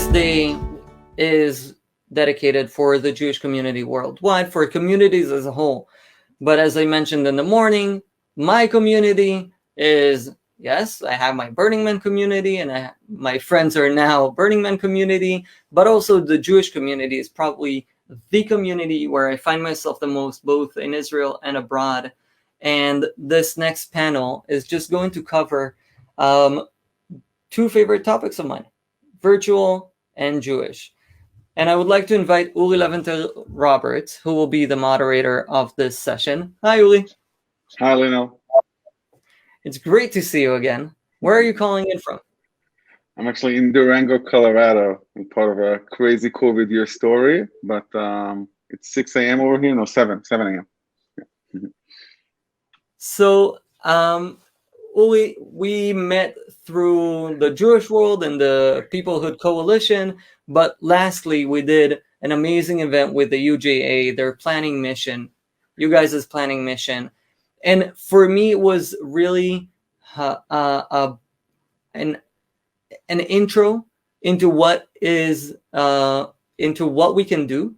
this day is dedicated for the Jewish community worldwide, for communities as a whole. But as I mentioned in the morning, my community is, yes, I have my Burning Man community, and my friends are now Burning Man community, but also the Jewish community is probably the community where I find myself the most, both in Israel and abroad. And this next panel is just going to cover two favorite topics of mine, virtual and Jewish. And I would like to invite Uli Leventer-Roberts, who will be the moderator of this session. Hi, Uli. Hi, Lino. It's great to see you again. Where are you calling in from? I'm actually in Durango, Colorado. I'm part of a crazy COVID year story, but it's 6 a.m. over here. No, 7 a.m. Yeah. So, Uli, we met through the Jewish World and the Peoplehood Coalition, but lastly, we did an amazing event with the UJA, their planning mission, you guys' planning mission. And for me, it was really an intro into what is, into what we can do,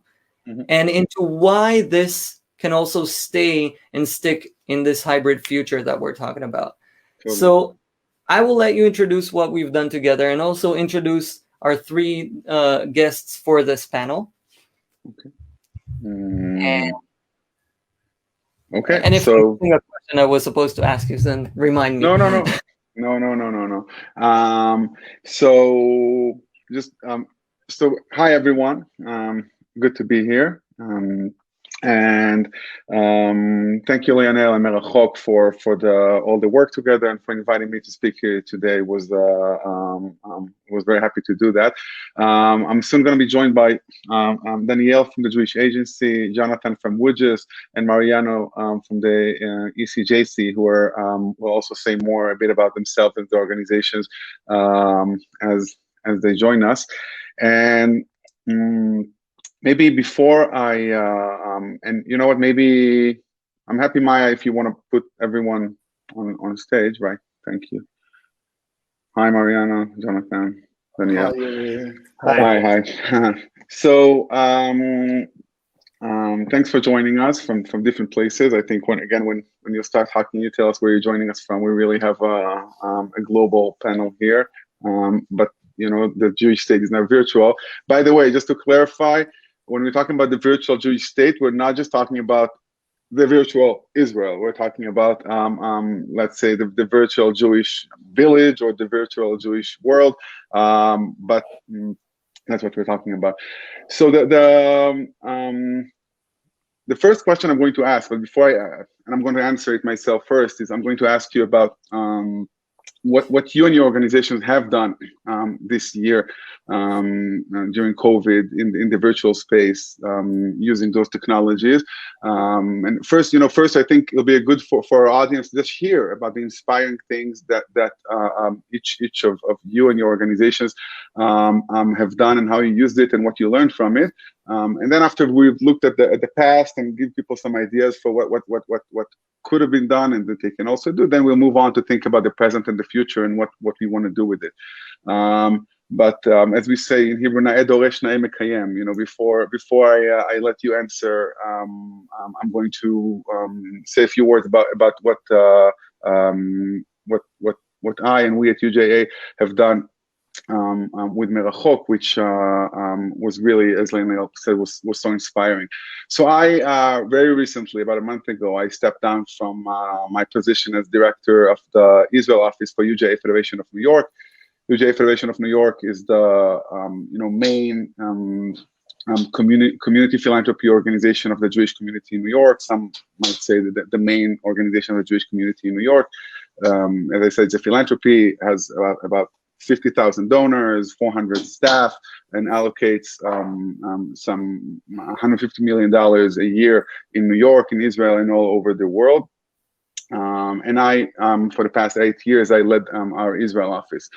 and into why this can also stay and stick in this hybrid future that we're talking about. Totally. So I will let you introduce what we've done together and also introduce our three guests for this panel. Okay. And if you think a question I was supposed to ask you, then remind me. No. So hi everyone. Good to be here. And thank you, Leonel and Merachok, for all the work together and for inviting me to speak here today. Was very happy to do that. I'm soon going to be joined by Danielle from the Jewish Agency, Jonathan from WUJUS, and Mariano from the ECJC, who will also say more a bit about themselves and the organizations as they join us. And maybe before and you know what, maybe I'm happy, Maya, if you want to put everyone on stage, right? Thank you. Hi, Mariana, Jonathan, Danielle. Hi. So thanks for joining us from different places. I think when you start talking, you tell us where you're joining us from. We really have a global panel here, but you know, the Jewish state is now virtual. By the way, just to clarify, when we're talking about the virtual Jewish state, we're not just talking about the virtual Israel. We're talking about, let's say, the virtual Jewish village or the virtual Jewish world. But that's what we're talking about. So the first question I'm going to ask, but before and I'm going to answer it myself first, is I'm going to ask you about what you and your organizations have done this year during COVID in the virtual space, using those technologies. And first, I think it'll be good for our audience to just hear about the inspiring things that each of you and your organizations have done and how you used it and what you learned from it. And then after we've looked at the past and give people some ideas for what could have been done and that they can also do, then we'll move on to think about the present and the future and what we want to do with it. But as we say in Hebrew, na'eh doresh na'eh mekayem. Before I let you answer, I'm going to say a few words about what I and we at UJA have done with Merachok, which was really, as Leonel said, was so inspiring. So I very recently, about a month ago, I stepped down from my position as director of the Israel office for UJA Federation of New York. UJA Federation of New York is the main community philanthropy organization of the Jewish community in New York. Some might say that the main organization of the Jewish community in New York. As I said, it's a philanthropy, has about 50,000 donors, 400 staff, and allocates some $150 million a year in New York, in Israel, and all over the world. And I, for the past 8 years, I led our Israel office.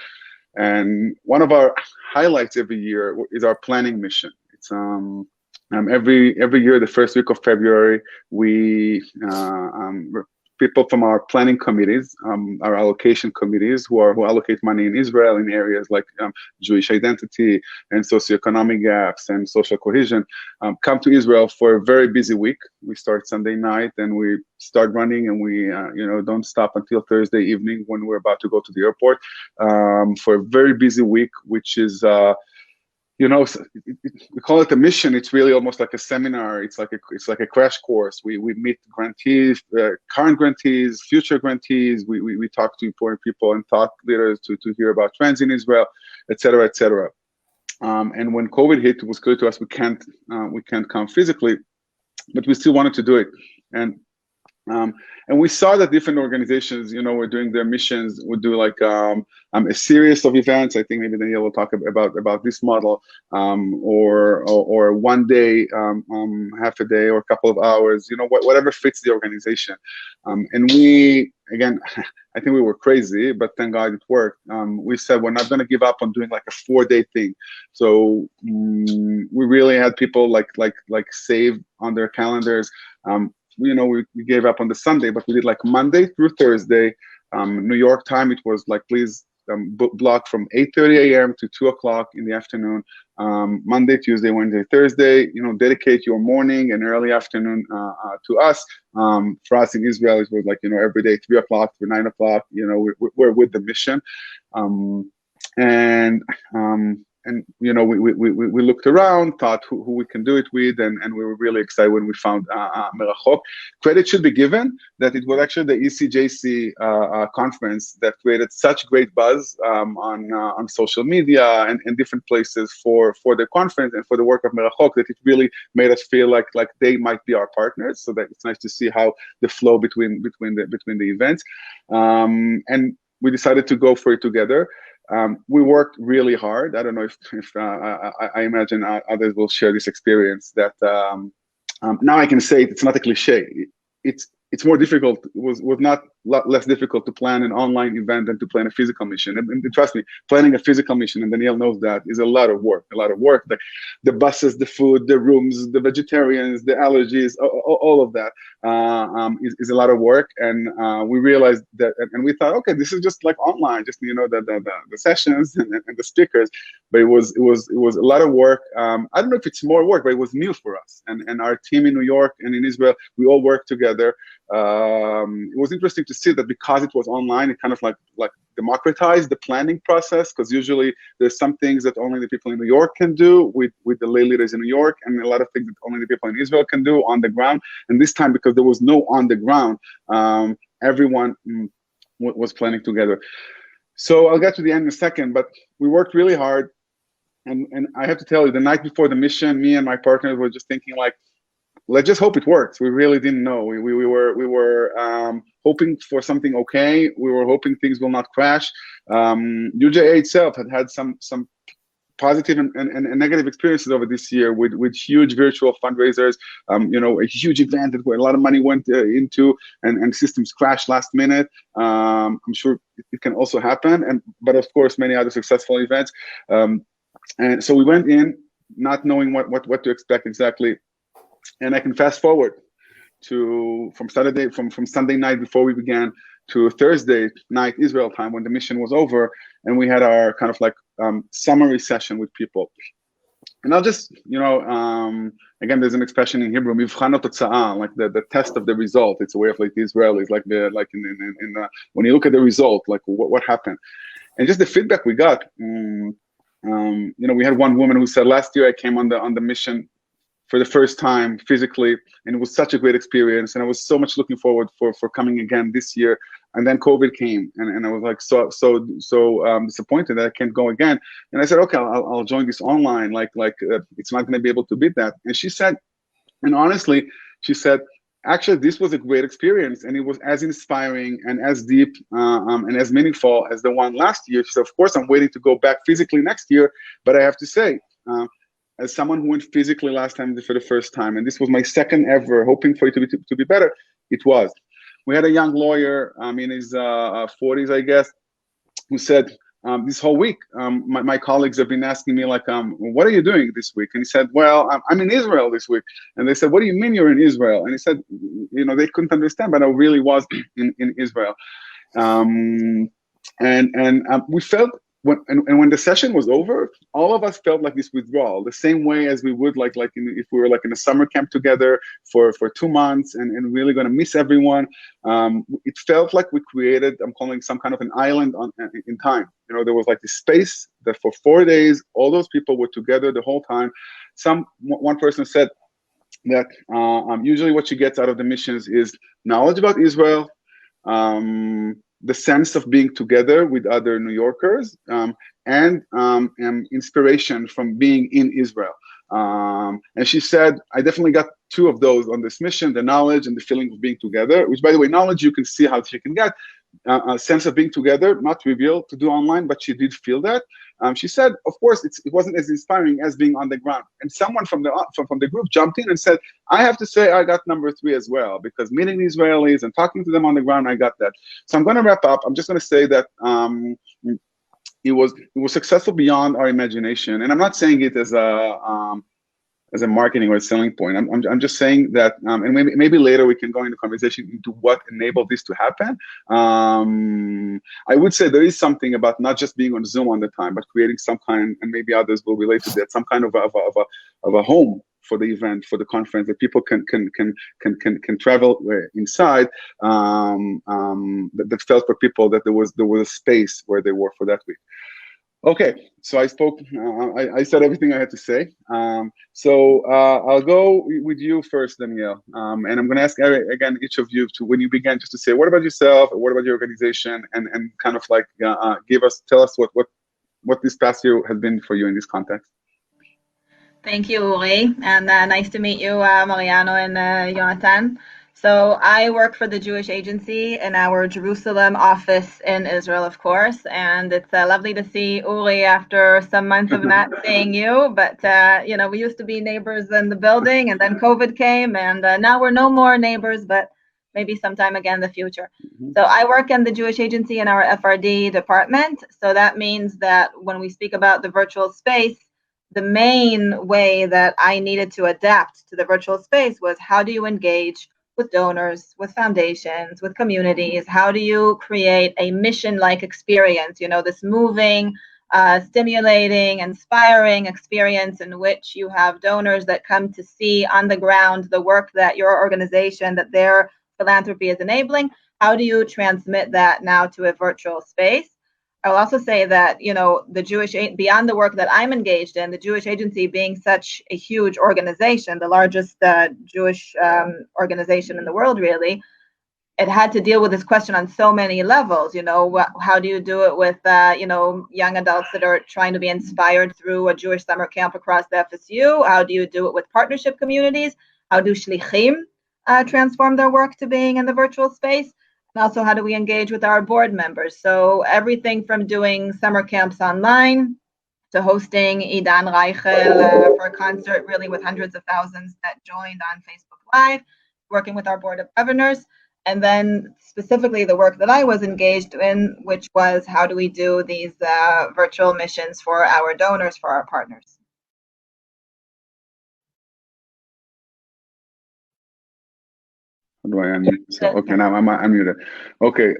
And one of our highlights every year is our planning mission. It's every year, the first week of February, we people from our planning committees, our allocation committees, who allocate money in Israel in areas like Jewish identity and socioeconomic gaps and social cohesion, come to Israel for a very busy week. We start Sunday night and we start running, and we don't stop until Thursday evening when we're about to go to the airport, for a very busy week, which is we call it a mission. It's really almost like a seminar. It's like a crash course. We meet grantees, current grantees, future grantees. We talk to important people and thought leaders to hear about trends in Israel, et cetera, et cetera. And when COVID hit, it was clear to us we can't come physically, but we still wanted to do it. And we saw that different organizations, were doing their missions, would do like a series of events. I think maybe Daniel will talk about this model, or one day, half a day, or a couple of hours, whatever fits the organization. And we, again, I think we were crazy, but thank God it worked. We said we're not going to give up on doing like a 4-day thing. So we really had people like save on their calendars. We gave up on the Sunday, but we did like Monday through Thursday. New York time, it was like, please block from 8:30 a.m. to 2 o'clock in the afternoon. Monday, Tuesday, Wednesday, Thursday. Dedicate your morning and early afternoon to us. For us in Israel, it was like every day 3 o'clock to 9 o'clock. We're with the mission, and we looked around, thought who we can do it with, and we were really excited when we found Merachok. Credit should be given that it was actually the ECJC conference that created such great buzz on social media and different places for the conference and for the work of Merachok, that it really made us feel like they might be our partners. So that it's nice to see how the flow between the events, and we decided to go for it together. We worked really hard. I don't know if I imagine others will share this experience, that now I can say it's not a cliche. It's more difficult. It was not less difficult to plan an online event than to plan a physical mission. And trust me, planning a physical mission, and Daniel knows that, is a lot of work. The buses, the food, the rooms, the vegetarians, the allergies, all of that is a lot of work. And we realized that, and we thought, okay, this is just like online, just the sessions and the speakers. But it was a lot of work. I don't know if it's more work, but it was new for us. And our team in New York and in Israel, we all worked together. It was interesting to see that because it was online, it kind of like democratized the planning process, because usually there's some things that only the people in New York can do with the lay leaders in New York, and a lot of things that only the people in Israel can do on the ground. And this time, because there was no on the ground, everyone was planning together. So I'll get to the end in a second, but we worked really hard. And I have to tell you, the night before the mission, me and my partners were just thinking like, let's just hope it works. We really didn't know. We were hoping for something okay. We were hoping things will not crash. UJA itself had some positive and negative experiences over this year with huge virtual fundraisers. A huge event where a lot of money went into, and systems crashed last minute. I'm sure it can also happen. But of course, many other successful events. And so we went in not knowing what to expect exactly. And I can fast forward from Sunday night before we began to Thursday night Israel time, when the mission was over, and we had our kind of like summary session with people. And I'll just, again, there's an expression in Hebrew, mivchan hatotza'ah, like the test of the result. It's a way of like the Israelis, like when you look at the result, like what happened, and just the feedback we got. We had one woman who said, last year I came on the mission for the first time physically, and it was such a great experience, and I was so much looking forward for coming again this year. And then COVID came, and I was like so disappointed that I can't go again. And I said, okay, I'll join this online. It's not going to be able to beat that. And she said, and honestly, she said, actually, this was a great experience, and it was as inspiring and as deep and as meaningful as the one last year. She said, of course, I'm waiting to go back physically next year, but I have to say, as someone who went physically last time for the first time, and this was my second ever, hoping for it to be better, it was. We had a young lawyer in his 40s, I guess, who said, this whole week, my colleagues have been asking me like, what are you doing this week? And he said, well, I'm in Israel this week. And they said, what do you mean you're in Israel? And he said, they couldn't understand, but I really was in Israel. We felt, when the session was over, all of us felt like this withdrawal, the same way as we would if we were like in a summer camp together for 2 months and really going to miss everyone. It felt like we created, I'm calling some kind of an island in time. There was like this space that for 4 days, all those people were together the whole time. One person said that usually what she gets out of the missions is knowledge about Israel, the sense of being together with other New Yorkers, and inspiration from being in Israel. And she said, I definitely got 2 of those on this mission, the knowledge and the feeling of being together, which, by the way, knowledge, you can see how she can get. A sense of being together, not trivial to do online, but she did feel that. She said, of course, it wasn't as inspiring as being on the ground. And someone from the group jumped in and said, I have to say I got number 3 as well, because meeting the Israelis and talking to them on the ground, I got that. So I'm going to wrap up. I'm just going to say that it was successful beyond our imagination. And I'm not saying it as a marketing or a selling point. I'm just saying that, and maybe later we can go into conversation into what enabled this to happen. I would say there is something about not just being on Zoom all the time, but creating some kind, and maybe others will relate to that, some kind of a home for the event, for the conference, that people can travel inside. That felt for people that there was a space where they were for that week. Okay, so I spoke. I said everything I had to say. So I'll go with you first, Danielle, and I'm going to ask again each of you to, when you began, just to say what about yourself, or what about your organization, and kind of like tell us what this past year has been for you in this context. Thank you, Uri, and nice to meet you, Mariano and Jonathan. So I work for the Jewish Agency in our Jerusalem office in Israel, of course, and it's lovely to see Uri after some months of not seeing you. But we used to be neighbors in the building, and then COVID came, and now we're no more neighbors, but maybe sometime again in the future. So I work in the Jewish Agency in our FRD department. So that means that when we speak about the virtual space, the main way that I needed to adapt to the virtual space was, how do you engage with donors, with foundations, with communities? How do you create a mission-like experience, this moving, stimulating, inspiring experience in which you have donors that come to see on the ground the work that your organization, that their philanthropy is enabling? How do you transmit that now to a virtual space? I'll also say that, beyond the work that I'm engaged in, the Jewish Agency being such a huge organization, the largest Jewish organization in the world, really, it had to deal with this question on so many levels. How do you do it with, young adults that are trying to be inspired through a Jewish summer camp across the FSU? How do you do it with partnership communities? How do shlichim transform their work to being in the virtual space? And also, how do we engage with our board members? So everything from doing summer camps online to hosting Idan Reichel for a concert, really with hundreds of thousands that joined on Facebook Live, working with our board of governors, and then specifically the work that I was engaged in, which was, how do we do these virtual missions for our donors, for our partners? How do I unmute? So, okay, now I'm unmuted. Okay,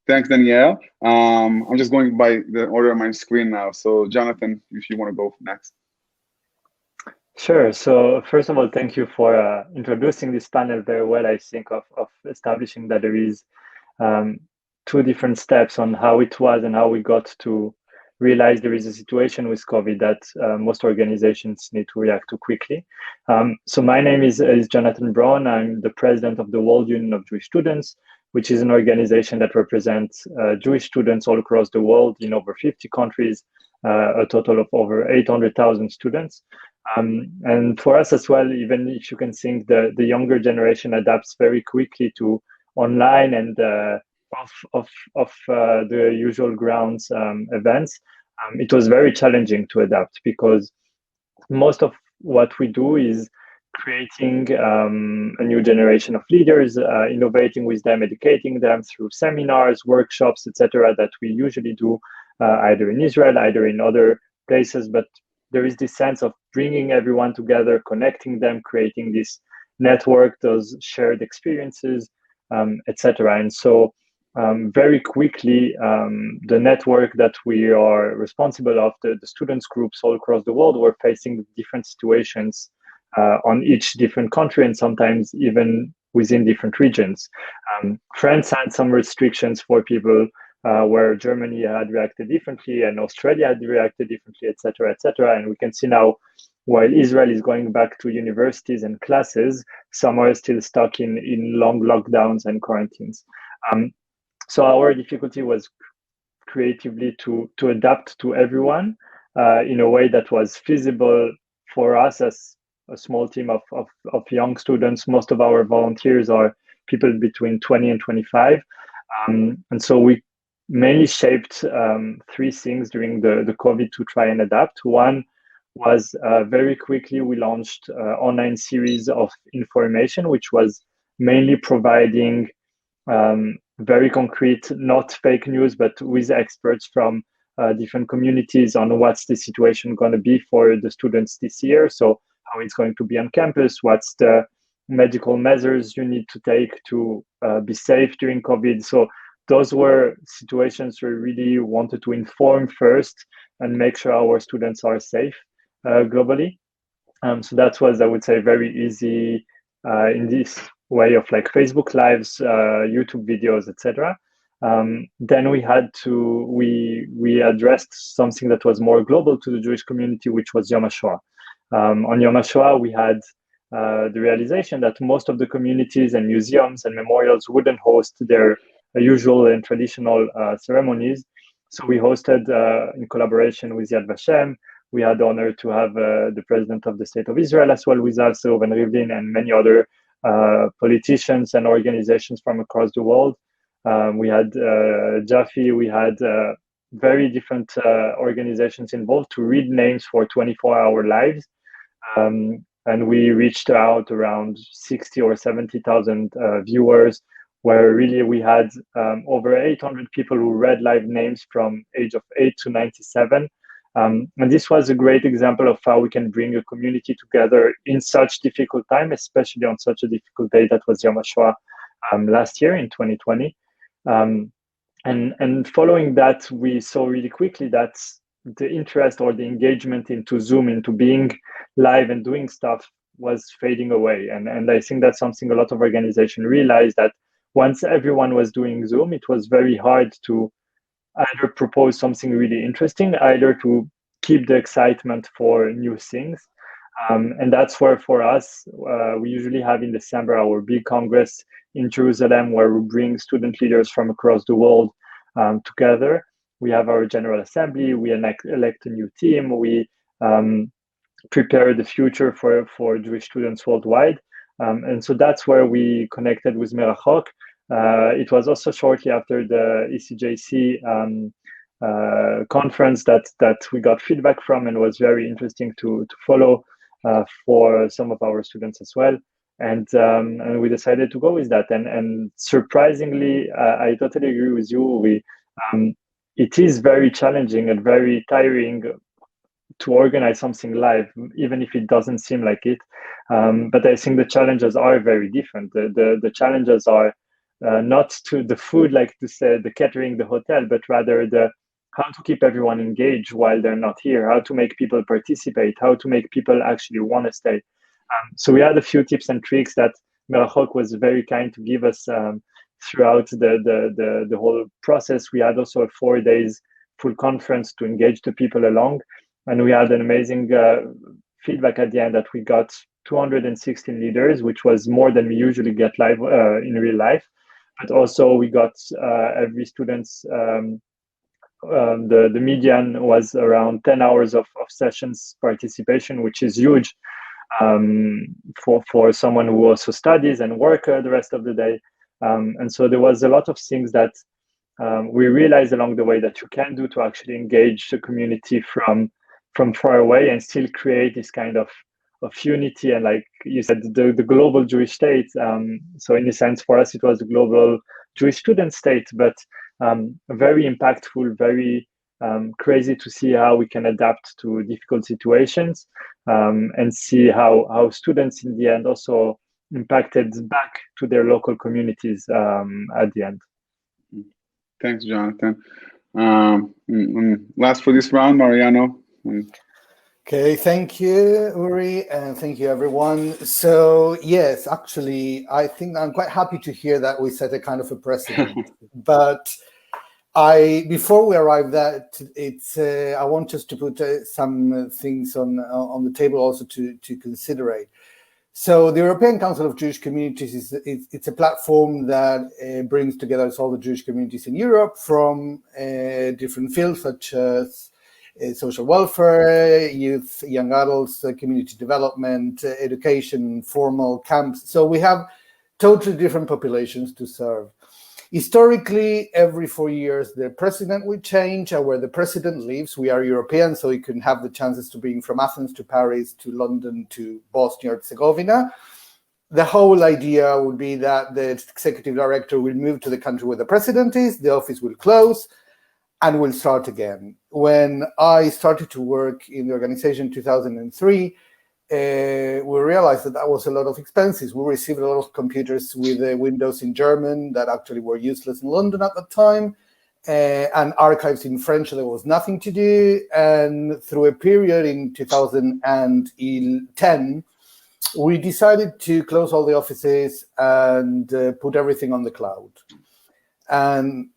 thanks, Danielle. I'm just going by the order on my screen now. So, Jonathan, if you want to go next. Sure. So, first of all, thank you for introducing this panel very well. I think of establishing that there is 2 different steps on how it was and how we got to realize there is a situation with COVID that most organizations need to react to quickly. So my name is Jonathan Braun. I'm the president of the World Union of Jewish Students, which is an organization that represents Jewish students all across the world in over 50 countries, a total of over 800,000 students. And for us as well, even if you can think the younger generation adapts very quickly to online and of the usual grounds events, it was very challenging to adapt, because most of what we do is creating a new generation of leaders, innovating with them, educating them through seminars, workshops, etc., that we usually do either in Israel, either in other places. But there is this sense of bringing everyone together, connecting them, creating this network, those shared experiences, etc. And so very quickly, the network that we are responsible of, the students groups all across the world, were facing different situations on each different country, and sometimes even within different regions. France had some restrictions for people, where Germany had reacted differently and Australia had reacted differently, etc., etc. And we can see now, while Israel is going back to universities and classes, some are still stuck in long lockdowns and quarantines. So our difficulty was creatively to adapt to everyone in a way that was feasible for us as a small team of young students. Most of our volunteers are people between 20 and 25. And so we mainly shaped three things during the COVID to try and adapt. One was very quickly we launched online series of information, which was mainly providing very concrete, not fake news, but with experts from different communities on what's the situation going to be for the students this year. So how it's going to be on campus, what's the medical measures you need to take to be safe during COVID. So those were situations where we really wanted to inform first and make sure our students are safe globally. So that was, I would say, very easy in this way of like Facebook Lives, YouTube videos, etc. Then we had to we addressed something that was more global to the Jewish community, which was Yom HaShoah. On Yom HaShoah, we had the realization that most of the communities and museums and memorials wouldn't host their usual and traditional ceremonies. So we hosted, in collaboration with Yad Vashem, we had the honor to have the president of the state of Israel as well with us, Reuven Rivlin, and many other politicians and organizations from across the world. We had Jaffe, we had very different organizations involved to read names for 24-hour lives. And we reached out around 60 or 70,000 viewers, where really we had over 800 people who read live names from age of 8 to 97. And this was a great example of how we can bring a community together in such difficult time, especially on such a difficult day that was Yom HaShoah last year in 2020. And following that, we saw really quickly that the interest or the engagement into Zoom, into being live and doing stuff, was fading away. And I think that's something a lot of organizations realized, that once everyone was doing Zoom, it was very hard to either propose something really interesting, either to keep the excitement for new things. And that's where, for us, we usually have in December our big Congress in Jerusalem, where we bring student leaders from across the world together. We have our General Assembly, we elect a new team, we prepare the future for Jewish students worldwide. And so that's where we connected with Merachok. It was also shortly after the ECJC conference that we got feedback from, and was very interesting to follow for some of our students as well. And we decided to go with that. And surprisingly, I totally agree with you. It is very challenging and very tiring to organize something live, even if it doesn't seem like it. But I think the challenges are very different. The challenges are not to the food, like to say the catering, the hotel, but rather how to keep everyone engaged while they're not here, how to make people participate, how to make people actually want to stay. So we had a few tips and tricks that Merachok was very kind to give us throughout the whole process. We had also a 4 days full conference to engage the people along. And we had an amazing feedback at the end that we got 216 leaders, which was more than we usually get live in real life. But also we got every student's, the median was around 10 hours of sessions participation, which is huge for someone who also studies and work the rest of the day. And so there was a lot of things that we realized along the way that you can do to actually engage the community from far away and still create this kind of unity and, like you said, the global Jewish state. So in a sense, for us, it was the global Jewish student state, but very impactful, very crazy to see how we can adapt to difficult situations, and see how students in the end also impacted back to their local communities at the end. Thanks, Jonathan. Last for this round, Mariano. Okay, thank you, Uri, and thank you, everyone. So, yes, actually, I think I'm quite happy to hear that we set a kind of a precedent. But before we arrive that, I want us to put some things on the table also to consider. So the European Council of Jewish Communities it's a platform that brings together all the Jewish communities in Europe from different fields such as social welfare, youth, young adults, community development, education, formal camps. So we have totally different populations to serve. Historically, every 4 years, the president will change, and where the president lives, we are European, so we can have the chances to bring from Athens to Paris to London to Bosnia-Herzegovina. The whole idea would be that the executive director will move to the country where the president is, the office will close, and we'll start again. When I started to work in the organization in 2003, we realized that was a lot of expenses. We received a lot of computers with Windows in German that actually were useless in London at that time, and archives in French. There was nothing to do. And through a period in 2010, we decided to close all the offices and put everything on the cloud. And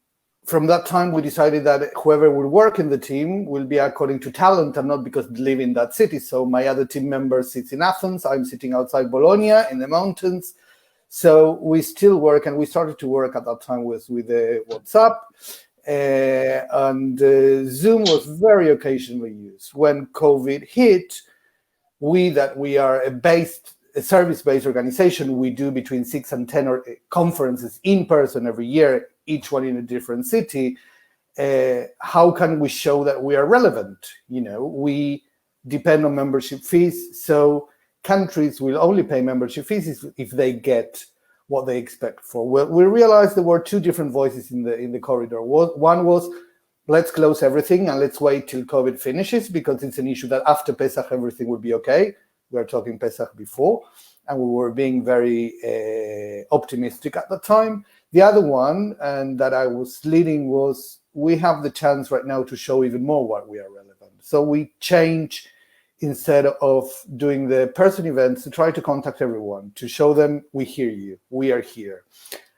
from that time, we decided that whoever will work in the team will be according to talent and not because they live in that city. So my other team member sits in Athens. I'm sitting outside Bologna in the mountains. So we still work, and we started to work at that time with WhatsApp. And Zoom was very occasionally used. When COVID hit, we are a service-based organization. We do between 6 and 10 conferences in person every year, each one in a different city. How can we show that we are relevant? We depend on membership fees, so countries will only pay membership fees if they get what they expect for. Well, we realized there were two different voices in the corridor. One was, let's close everything and let's wait till COVID finishes, because it's an issue that after Pesach everything will be okay. We are talking Pesach before, and we were being very optimistic at the time. The other one, and that I was leading, was we have the chance right now to show even more why we are relevant. So we change, instead of doing the person events, to try to contact everyone, to show them we hear you, we are here.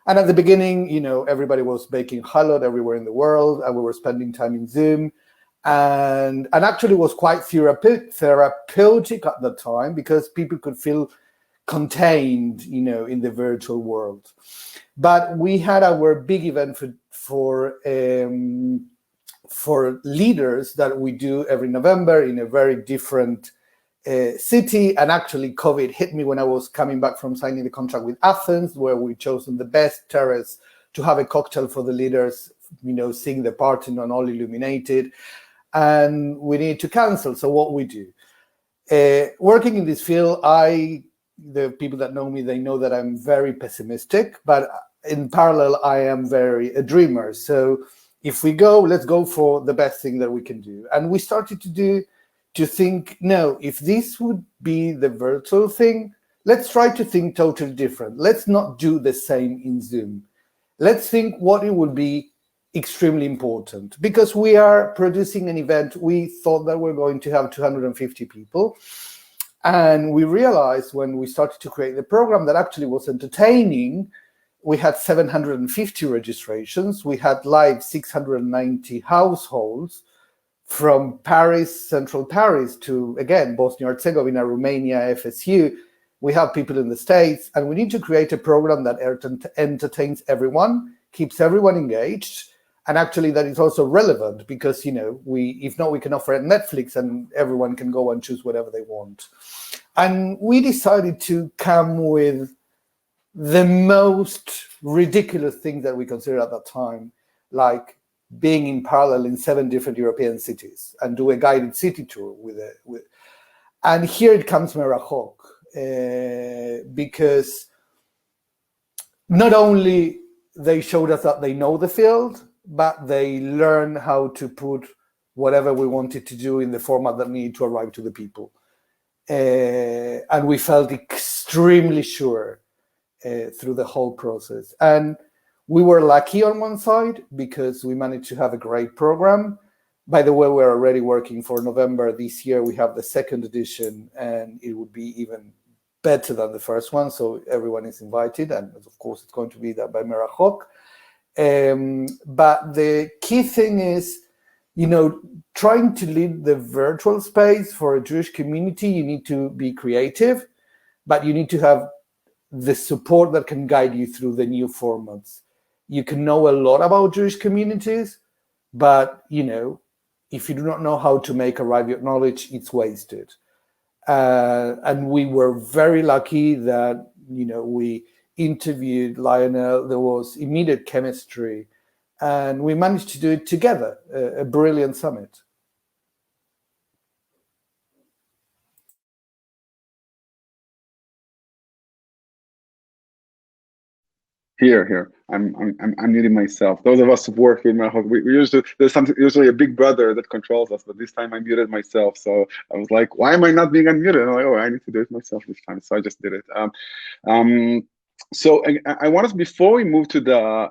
And at the beginning, everybody was baking challah everywhere in the world, and we were spending time in Zoom. And actually was quite therapeutic at the time, because people could feel contained, in the virtual world. But we had our big event for leaders that we do every November in a very different city. And actually, COVID hit me when I was coming back from signing the contract with Athens, where we chosen the best terrace to have a cocktail for the leaders, seeing the Parthenon all illuminated. And we need to cancel. So what we do, working in this field, the people that know me, they know that I'm very pessimistic, but in parallel, I am a dreamer. So if we go, let's go for the best thing that we can do. And we started to think, no, if this would be the virtual thing, let's try to think totally different. Let's not do the same in Zoom. Let's think what it would be extremely important, because we are producing an event. We thought that we're going to have 250 people. And we realized when we started to create the program that actually was entertaining. We had 750 registrations. We had live 690 households from Paris, central Paris, to, again, Bosnia-Herzegovina, Romania, FSU. We have people in the States, and we need to create a program that entertains everyone, keeps everyone engaged, and actually that is also relevant, because, if not, we can offer it Netflix and everyone can go and choose whatever they want. And we decided to come with the most ridiculous things that we considered at that time, like being in parallel in 7 different European cities and do a guided city tour And here it comes Merachok, because not only they showed us that they know the field, but they learn how to put whatever we wanted to do in the format that needed to arrive to the people. And we felt extremely sure through the whole process. And we were lucky on one side because we managed to have a great program. By the way, we're already working for November this year. We have the second edition, and it would be even better than the first one. So everyone is invited, and of course, it's going to be that by Merachok. But the key thing is, trying to lead the virtual space for a Jewish community, you need to be creative, but you need to have the support that can guide you through the new formats. You can know a lot about Jewish communities, but, if you do not know how to make arrive your knowledge, it's wasted. And we were very lucky that, we interviewed Lionel. There was immediate chemistry, and we managed to do it together, a brilliant summit. Here. I'm muting myself. Those of us who work with Merachok, we usually there's usually a big brother that controls us, but this time I muted myself. So I was like, why am I not being unmuted? And I'm like, oh, I need to do it myself this time. So I just did it. So I want us, before we move to the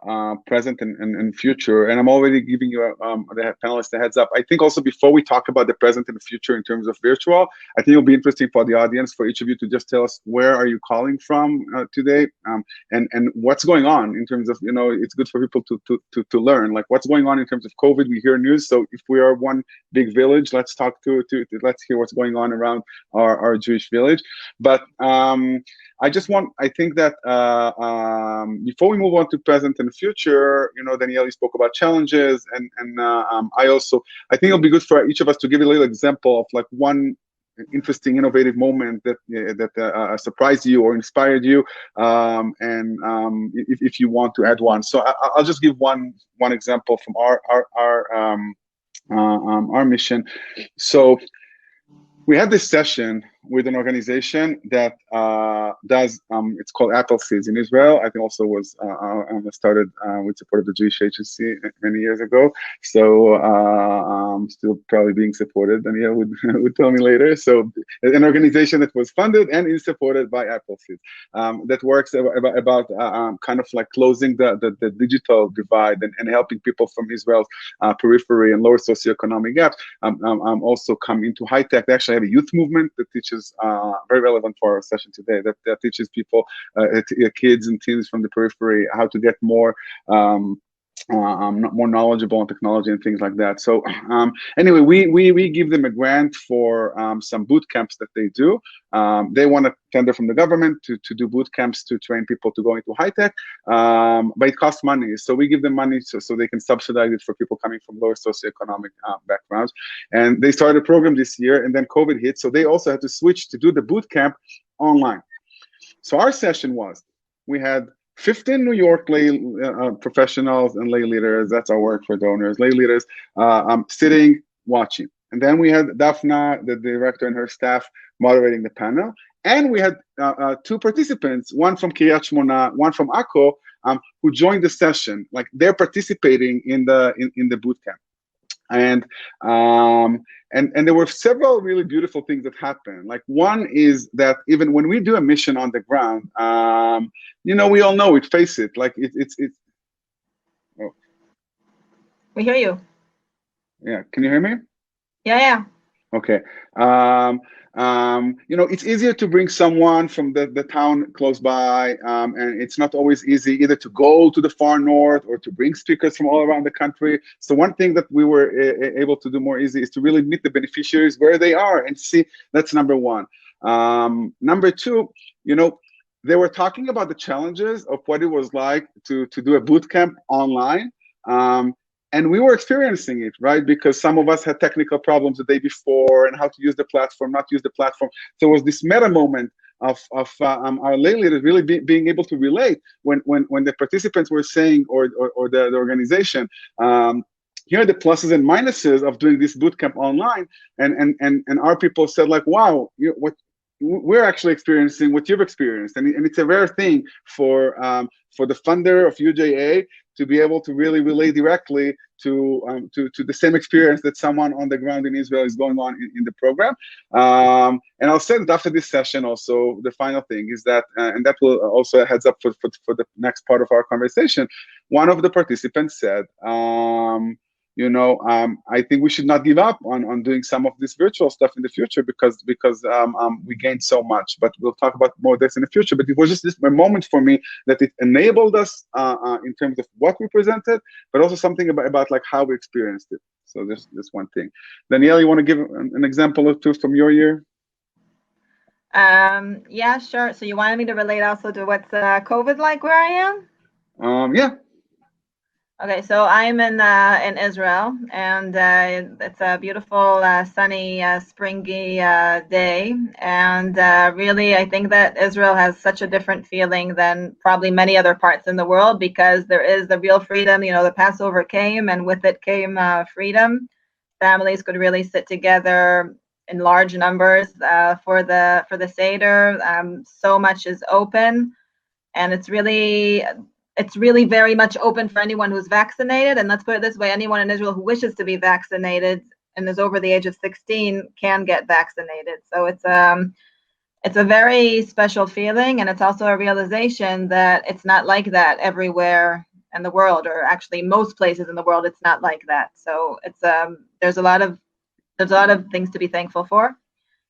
present and future, and I'm already giving you the panelists a heads up. I think also before we talk about the present and the future in terms of virtual, I think it'll be interesting for the audience, for each of you to just tell us where are you calling from today, and what's going on in terms of, it's good for people to learn, like what's going on in terms of COVID. We hear news, so if we are one big village, let's talk let's hear what's going on around our Jewish village. But I think that before we move on to present and future, Danielle, you spoke about challenges, and I think it'll be good for each of us to give a little example of like one interesting, innovative moment that surprised you or inspired you, and if you want to add one. So I'll just give one example from our mission. So we had this session with an organization that does, it's called Appleseeds in Israel. I think also was started with support of the Jewish Agency many years ago. So still probably being supported, and would tell me later. So an organization that was funded and is supported by Appleseeds, that works about kind of like closing the digital divide and helping people from Israel's periphery and lower socioeconomic gaps also come into high tech. They actually have a youth movement that teaches, very relevant for our session today, that teaches people, kids and teens from the periphery, how to get more more knowledgeable on technology and things like that. So anyway, we give them a grant for some boot camps that they do. They want a tender from the government to do boot camps to train people to go into high tech, but it costs money. So we give them money so they can subsidize it for people coming from lower socioeconomic backgrounds. And they started a program this year, and then COVID hit, so they also had to switch to do the boot camp online. So our session was, we had 15 New York lay professionals and lay leaders, that's our work for donors, lay leaders, sitting, watching. And then we had Daphna, the director, and her staff moderating the panel. And we had two participants, one from Kiryat Shmona, one from Akko, who joined the session. Like, they're participating in the boot camp. And there were several really beautiful things that happened. Like, one is that even when we do a mission on the ground, we all know it, face it, like it's oh. We hear you. Yeah, can you hear me? Yeah. Okay. It's easier to bring someone from the town close by, and it's not always easy either to go to the far north or to bring speakers from all around the country. So one thing that we were able to do more easy is to really meet the beneficiaries where they are and see. That's number one. Number two, they were talking about the challenges of what it was like to do a boot camp online. And we were experiencing it, right? Because some of us had technical problems the day before and how to use the platform, not use the platform. So it was this meta moment of our lay leaders really being able to relate when the participants were saying, or the organization, here are the pluses and minuses of doing this bootcamp online. And our people said like, wow, what we're actually experiencing what you've experienced, and it's a rare thing for the funder of UJA to be able to really relate directly to the same experience that someone on the ground in Israel is going on in the program. And I'll say that after this session also, the final thing is that, and that will also heads up for the next part of our conversation, one of the participants said, I think we should not give up on doing some of this virtual stuff in the future because we gained so much. But we'll talk about more of this in the future. But it was just a moment for me that it enabled us in terms of what we presented, but also something about like how we experienced it. So this one thing. Danielle, you want to give an example or two from your year? Yeah, sure. So you wanted me to relate also to what's COVID like where I am? Yeah. Okay, so I'm in Israel, and it's a beautiful, sunny, springy day. And really, I think that Israel has such a different feeling than probably many other parts in the world because there is the real freedom. The Passover came, and with it came freedom. Families could really sit together in large numbers for the Seder. So much is open, and it's really very much open for anyone who's vaccinated. And let's put it this way, anyone in Israel who wishes to be vaccinated and is over the age of 16 can get vaccinated. So it's a very special feeling, and it's also a realization that it's not like that everywhere in the world, or actually most places in the world, it's not like that. So it's there's a lot of things to be thankful for.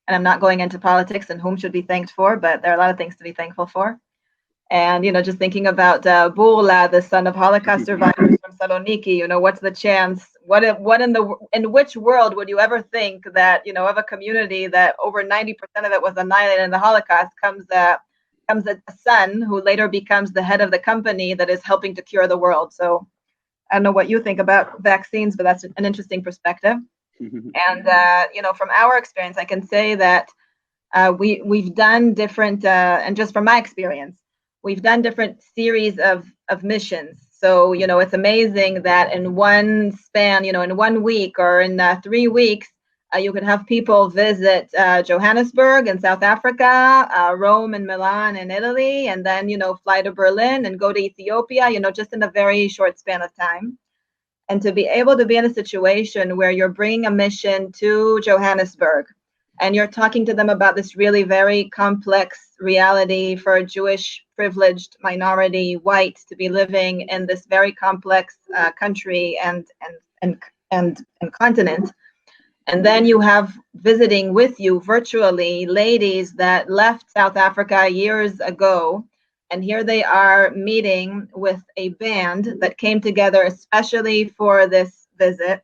And I'm not going into politics and whom should be thanked for, but there are a lot of things to be thankful for. And, just thinking about Burla, the son of Holocaust survivors from Saloniki, what's the chance? In which world would you ever think that, of a community that over 90% of it was annihilated in the Holocaust comes a son who later becomes the head of the company that is helping to cure the world. So I don't know what you think about vaccines, but that's an interesting perspective. And, from our experience, I can say that we've done different, and just from my experience, we've done different series of missions. So, it's amazing that in one span, in 1 week or in 3 weeks, you can have people visit Johannesburg in South Africa, Rome and Milan in Italy, and then, fly to Berlin and go to Ethiopia, just in a very short span of time. And to be able to be in a situation where you're bringing a mission to Johannesburg, and you're talking to them about this really very complex reality for a Jewish privileged minority white to be living in this very complex country and continent. And then you have visiting with you virtually ladies that left South Africa years ago. And here they are meeting with a band that came together especially for this visit.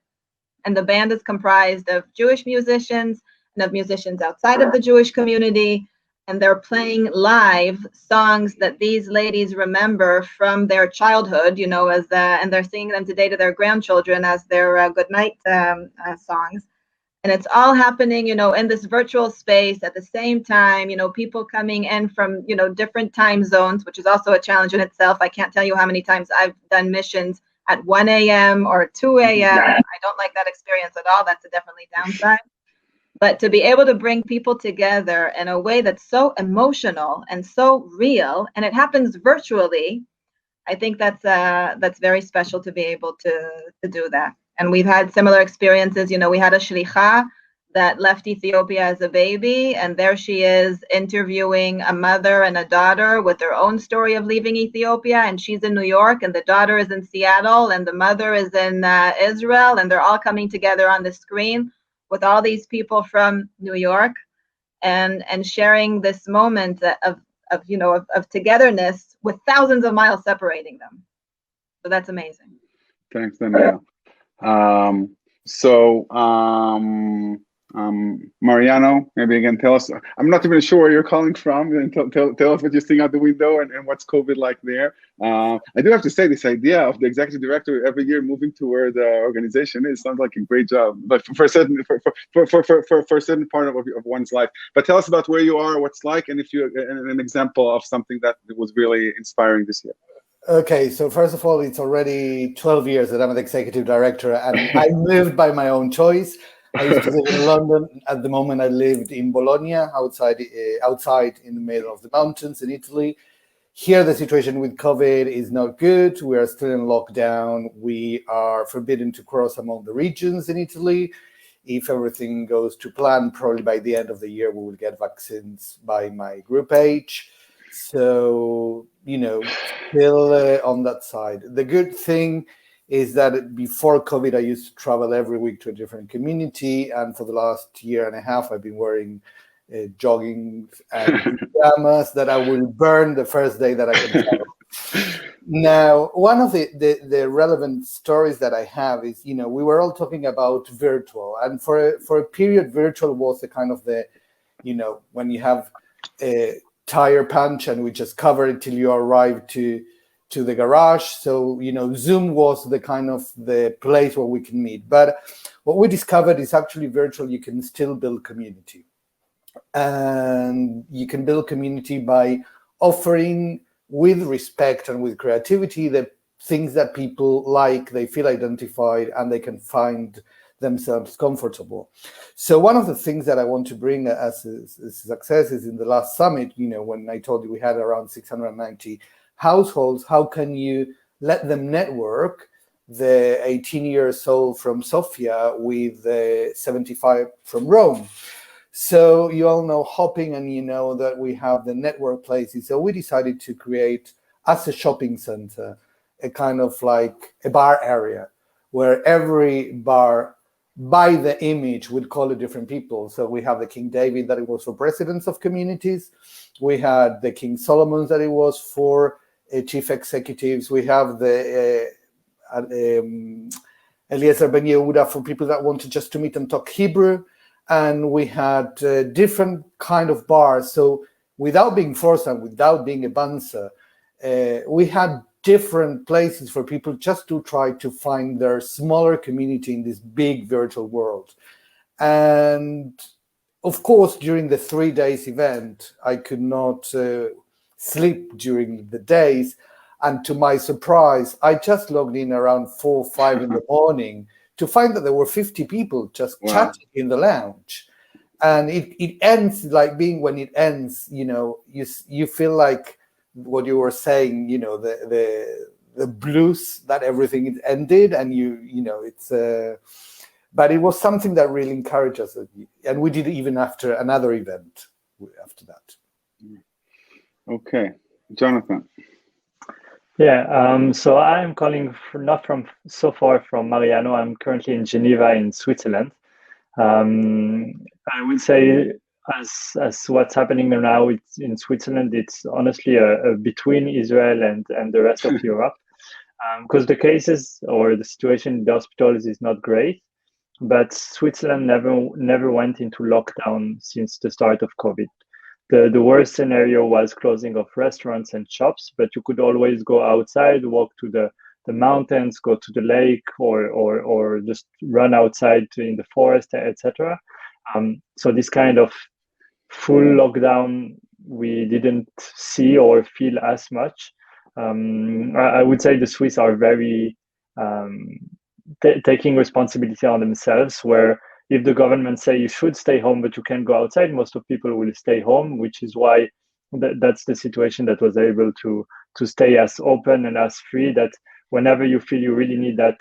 And the band is comprised of Jewish musicians and of musicians outside of the Jewish community, and they're playing live songs that these ladies remember from their childhood, and they're singing them today to their grandchildren as their goodnight songs. And it's all happening, in this virtual space at the same time, people coming in from, different time zones, which is also a challenge in itself. I can't tell you how many times I've done missions at 1 a.m. or 2 a.m. I don't like that experience at all. That's a definitely downside. But to be able to bring people together in a way that's so emotional and so real, and it happens virtually, I think that's very special to be able to do that. And we've had similar experiences. We had a shlicha that left Ethiopia as a baby, and there she is interviewing a mother and a daughter with their own story of leaving Ethiopia. And she's in New York, and the daughter is in Seattle, and the mother is in Israel, and they're all coming together on the screen with all these people from New York, and sharing this moment of togetherness with thousands of miles separating them. So that's amazing. Thanks, Danielle. Mariano, maybe again, tell us. I'm not even sure where you're calling from. And tell us what you're seeing out the window and what's COVID like there. I do have to say, this idea of the executive director every year moving to where the organization is sounds like a great job, but for a certain part of one's life. But tell us about where you are, what's like, and if you an example of something that was really inspiring this year. Okay, so first of all, it's already 12 years that I'm an executive director, and I moved by my own choice. I used to live in London. At the moment, I lived in Bologna, outside in the middle of the mountains in Italy. Here, the situation with COVID is not good. We are still in lockdown. We are forbidden to cross among the regions in Italy. If everything goes to plan, probably by the end of the year, we will get vaccines by my group age. So, still on that side. The good thing is that before COVID, I used to travel every week to a different community. And for the last year and a half, I've been wearing jogging and pajamas that I will burn the first day that I can travel. Now, one of the relevant stories that I have is, we were all talking about virtual. And for a period, virtual was the kind of when you have a tire punch and we just cover it till you arrive to the garage. So, Zoom was the kind of the place where we can meet. But what we discovered is actually virtual, you can still build community. And you can build community by offering, with respect and with creativity, the things that people like, they feel identified, and they can find themselves comfortable. So one of the things that I want to bring as a success is in the last summit, when I told you we had around 690 households, how can you let them network the 18 years old from Sofia with the 75 from Rome? So you all know Hopping, and you know that we have the network places. So we decided to create, as a shopping center, a kind of like a bar area where every bar, by the image, would call it different people. So we have the King David, that it was for presidents of communities. We had the King Solomon's, that it was for chief executives. We have the Eliezer Ben Yehuda for people that wanted just to meet and talk Hebrew. And we had different kind of bars. So without being forced and without being a banzer, we had different places for people just to try to find their smaller community in this big virtual world. And of course, during the 3 days event, I could not sleep during the days. And to my surprise, I just logged in around 4 or 5 in the morning to find that there were 50 people just chatting in the lounge. And it ends like being, when it ends, you feel like what you were saying, the blues that everything ended, and it's but it was something that really encouraged us, and we did even after another event after that. Okay, Jonathan. Yeah, so I'm calling not from so far from Mariano. I'm currently in Geneva in Switzerland. I would say as what's happening now in Switzerland, it's honestly a between Israel and the rest of Europe, because the cases or the situation in the hospitals is not great, but Switzerland never went into lockdown since the start of COVID. The worst scenario was closing of restaurants and shops, but you could always go outside, walk to the mountains, go to the lake, or just run outside in the forest, etc. So this kind of full lockdown we didn't see or feel as much. I would say the Swiss are very taking responsibility on themselves, where if the government say you should stay home but you can't go outside, most of people will stay home, which is why that's the situation that was able to stay as open and as free, that whenever you feel you really need that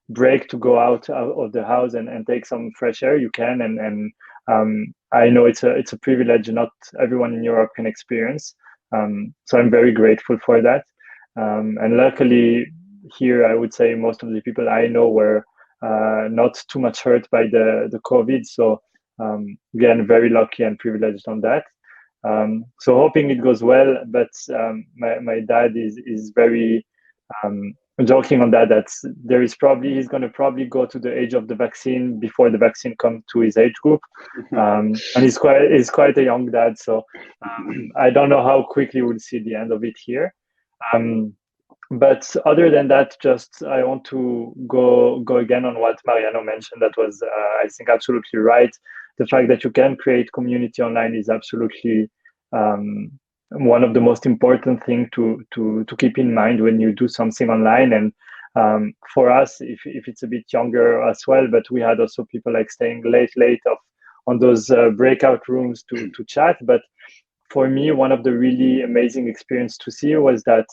break to go out of the house and take some fresh air, you can. And I know it's a privilege not everyone in Europe can experience. So I'm very grateful for that. And luckily here, I would say most of the people I know were not too much hurt by the COVID. So again, very lucky and privileged on that. So hoping it goes well, but my dad is very joking on that he's going to probably go to the age of the vaccine before the vaccine comes to his age group. And he's quite a young dad. So I don't know how quickly we'll see the end of it here. But other than that, just I want to go again on what Mariano mentioned. That was, I think, absolutely right. The fact that you can create community online is absolutely one of the most important thing to keep in mind when you do something online. And for us, if it's a bit younger as well, but we had also people like staying late on those breakout rooms to chat. But for me, one of the really amazing experience to see was that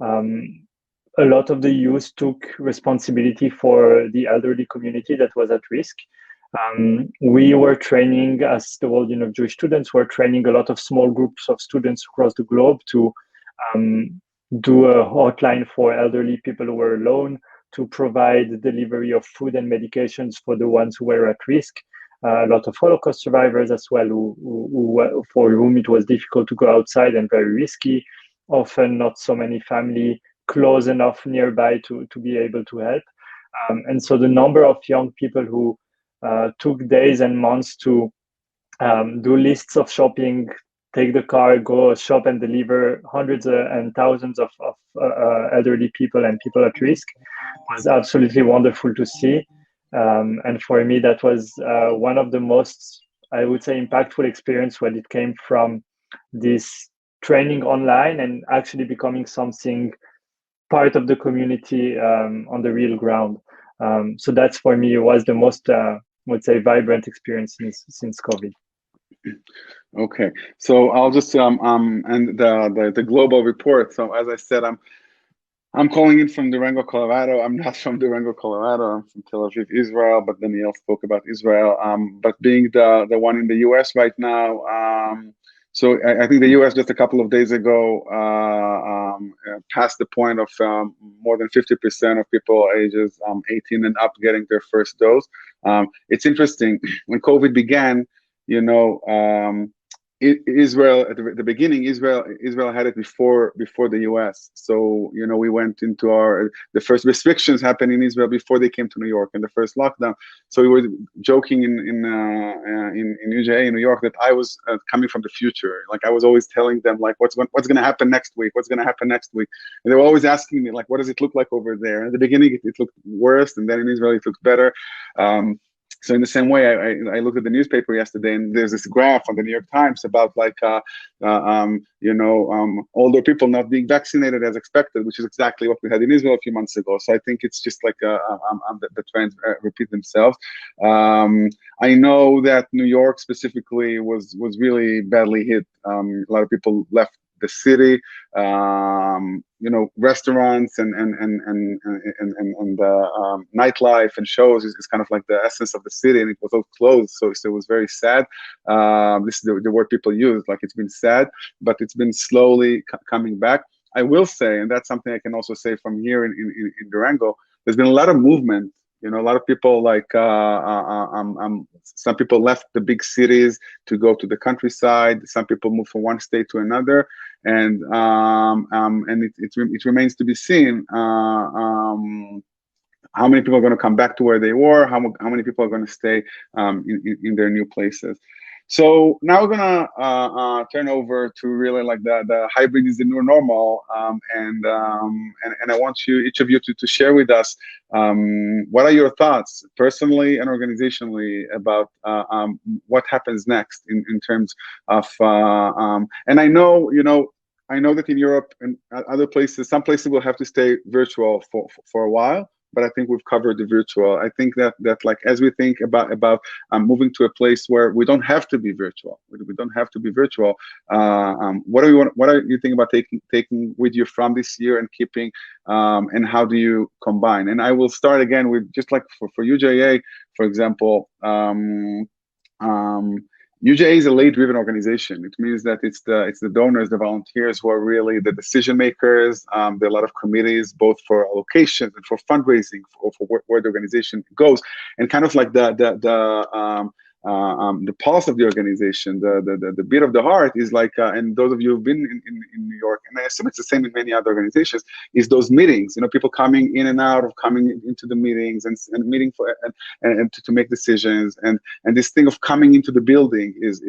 a lot of the youth took responsibility for the elderly community that was at risk. We were training, as the World Union of Jewish Students, were training a lot of small groups of students across the globe to do a hotline for elderly people who were alone, to provide delivery of food and medications for the ones who were at risk. A lot of Holocaust survivors as well, who for whom it was difficult to go outside and very risky. Often not so many family close enough nearby to be able to help. And so the number of young people who took days and months to do lists of shopping, take the car, go shop and deliver hundreds and thousands of elderly people and people at risk was absolutely wonderful to see. And for me, that was one of the most, I would say, impactful experience when it came from this training online and actually becoming something part of the community on the real ground. So that's for me was the most, I would say, vibrant experience since COVID. Okay, so I'll just and the global report. So as I said, I'm calling in from Durango, Colorado. I'm not from Durango, Colorado. I'm from Tel Aviv, Israel. But Daniel spoke about Israel. But being the one in the U.S. right now, so I think the U.S. just a couple of days ago passed the point of more than 50% of people ages 18 and up getting their first dose. It's interesting when COVID began. You know, Israel at the beginning, Israel had it before the U.S. So you know, we went into the first restrictions happened in Israel before they came to New York, and the first lockdown. So we were joking in UJA in New York that I was coming from the future. Like I was always telling them like what's going to happen next week, what's going to happen next week, and they were always asking me like what does it look like over there. And at the beginning it looked worse, and then in Israel it looked better. So in the same way, I looked at the newspaper yesterday, and there's this graph on the New York Times about like, older people not being vaccinated as expected, which is exactly what we had in Israel a few months ago. So I think it's just like the trends repeat themselves. I know that New York specifically was really badly hit. A lot of people left the city. You know, restaurants and nightlife and shows is kind of like the essence of the city, and it was all closed. So it was very sad. This is the word people use, like it's been sad, but it's been slowly coming back. I will say, and that's something I can also say from here in Durango, there's been a lot of movement. You know, a lot of people like some people left the big cities to go to the countryside. Some people moved from one state to another, and it remains to be seen how many people are going to come back to where they were, how many people are going to stay in their new places. So now we're gonna turn over to really like the hybrid is the new normal, and I want each of you to share with us what are your thoughts personally and organizationally about what happens next in terms of and I know that in Europe and other places, some places will have to stay virtual for a while. But I think we've covered the virtual. I think that like as we think about moving to a place where we don't have to be virtual, we don't have to be virtual. What are you thinking about taking with you from this year and keeping, and how do you combine? And I will start again with just like for UJA, for example. UJA is a lay-driven organization. It means that it's the donors, the volunteers who are really the decision makers. There are a lot of committees, both for allocations and for fundraising, for where the organization goes, and kind of like the pulse of the organization, the beat of the heart is like, and those of you who've been in New York, and I assume it's the same in many other organizations, is those meetings. You know, people coming in and out of coming into the meetings and meeting for and to make decisions, and this thing of coming into the building is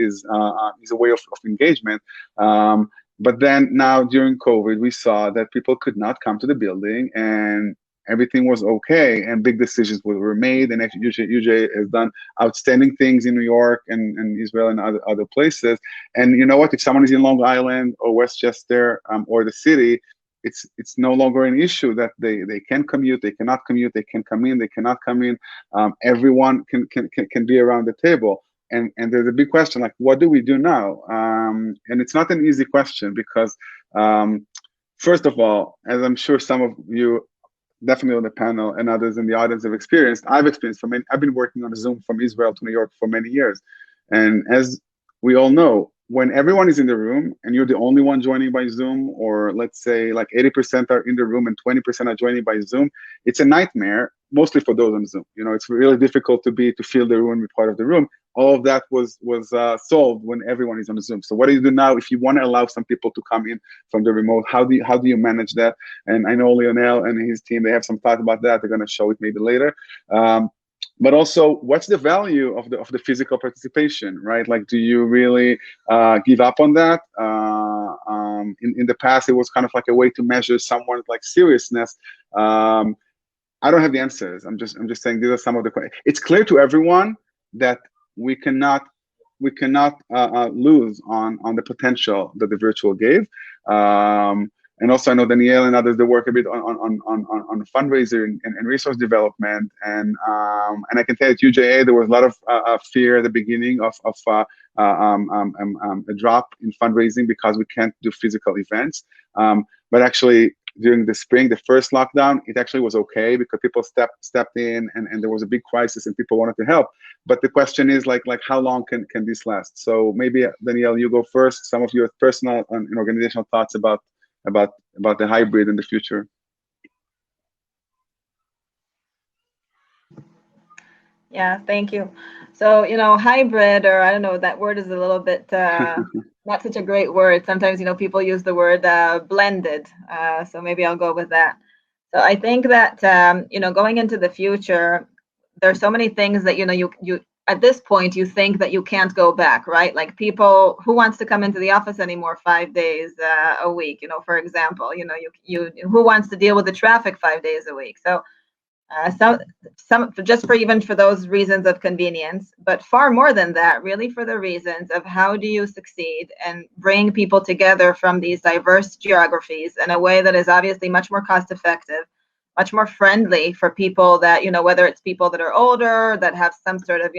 a way of engagement. But then now during COVID, we saw that people could not come to the building, and everything was okay, and big decisions were made, and actually UJ has done outstanding things in New York and Israel and other places. And you know what? If someone is in Long Island or Westchester or the city, it's no longer an issue that they can commute, they cannot commute, they can come in, they cannot come in. Everyone can be around the table. And there's a big question, like, what do we do now? And it's not an easy question because, first of all, as I'm sure some of you definitely on the panel and others in the audience have experienced, I've been working on Zoom from Israel to New York for many years. And as we all know, when everyone is in the room and you're the only one joining by Zoom, or let's say like 80% are in the room and 20% are joining by Zoom, it's a nightmare, mostly for those on Zoom. You know, it's really difficult to feel the room and be part of the room. All of that was solved when everyone is on Zoom. So what do you do now if you want to allow some people to come in from the remote? How do you manage that? And I know Lionel and his team, they have some thought about that. They're going to show it maybe later. But also, what's the value of the physical participation, right? Like, do you really give up on that? In the past, it was kind of like a way to measure someone's like seriousness. I don't have the answers. I'm just saying these are some of the questions. It's clear to everyone that we cannot lose on the potential that the virtual gave. And also, I know Danielle and others, they work a bit on fundraiser and resource development. And I can tell you at UJA, there was a lot of fear at the beginning of a drop in fundraising because we can't do physical events. But actually, during the spring, the first lockdown, it actually was okay because people stepped in and there was a big crisis and people wanted to help. But the question is like how long can this last? So maybe, Danielle, you go first. Some of your personal and organizational thoughts about the hybrid in the future. Yeah, thank you. So, hybrid, or I don't know, that word is a little bit not such a great word. Sometimes, people use the word blended. So maybe I'll go with that. So I think that, going into the future, there's so many things that, you at this point, you think that you can't go back, right? Like people, who wants to come into the office anymore 5 days a week, for example, who wants to deal with the traffic 5 days a week? So some just for those reasons of convenience, but far more than that, really for the reasons of how do you succeed and bring people together from these diverse geographies in a way that is obviously much more cost effective, much more friendly for people that, whether it's people that are older, that have some sort of,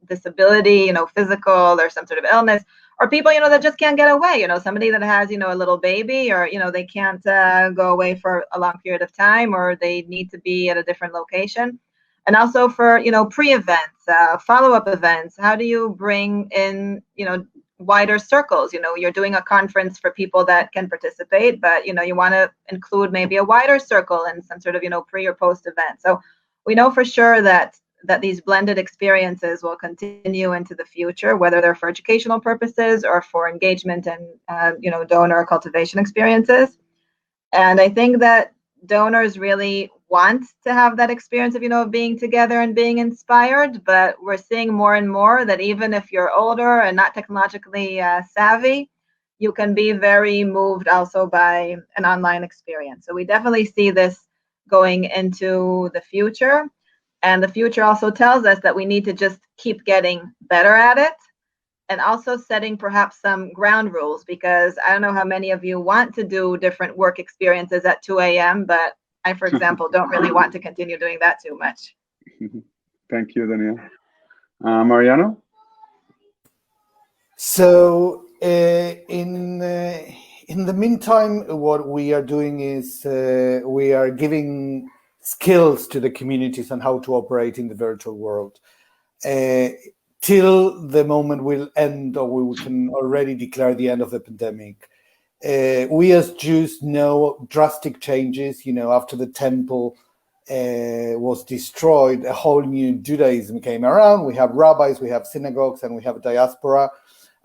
disability, physical or some sort of illness, or people, that just can't get away, somebody that has, a little baby, or, they can't go away for a long period of time, or they need to be at a different location. And also for, pre-events, follow-up events, how do you bring in, wider circles? You're doing a conference for people that can participate, but, you want to include maybe a wider circle and some sort of, pre or post event. So we know for sure that these blended experiences will continue into the future, whether they're for educational purposes or for engagement and, donor cultivation experiences. And I think that donors really want to have that experience of, being together and being inspired, but we're seeing more and more that even if you're older and not technologically savvy, you can be very moved also by an online experience. So we definitely see this going into the future. And the future also tells us that we need to just keep getting better at it, and also setting perhaps some ground rules, because I don't know how many of you want to do different work experiences at 2 a.m., but I, for example, don't really want to continue doing that too much. Thank you, Danielle. Mariano? So in the meantime, what we are doing is we are giving skills to the communities on how to operate in the virtual world till the moment will end, or we can already declare the end of the pandemic. We as Jews know drastic changes. After the temple was destroyed, a whole new Judaism came around. We have rabbis, we have synagogues, and we have a diaspora.